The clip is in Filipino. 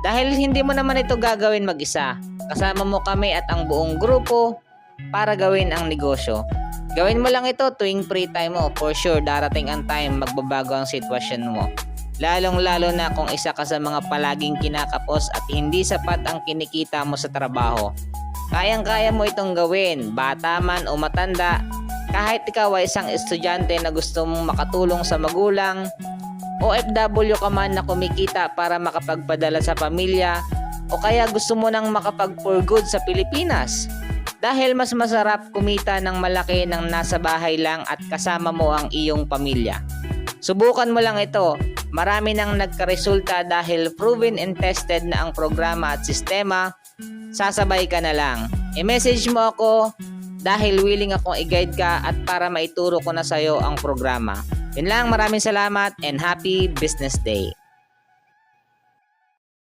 Dahil hindi mo naman ito gagawin mag-isa, kasama mo kami at ang buong grupo para gawin ang negosyo. Gawin mo lang ito tuwing free time mo. For sure, darating ang time magbabago ang sitwasyon mo. Lalong-lalo na kung isa ka sa mga palaging kinakapos at hindi sapat ang kinikita mo sa trabaho. Kayang-kaya mo itong gawin, bata man o matanda. Kahit ikaw ay isang estudyante na gusto mong makatulong sa magulang, OFW ka man na kumikita para makapagpadala sa pamilya, o kaya gusto mo nang makapag-for good sa Pilipinas. Dahil mas masarap kumita ng malaki nang nasa bahay lang at kasama mo ang iyong pamilya. Subukan mo lang ito. Marami nang nagkaresulta dahil proven and tested na ang programa at sistema. Sasabay ka na lang. I-message mo ako dahil willing akong i-guide ka at para maituro ko na sa'yo ang programa. Yun lang, maraming salamat and happy business day.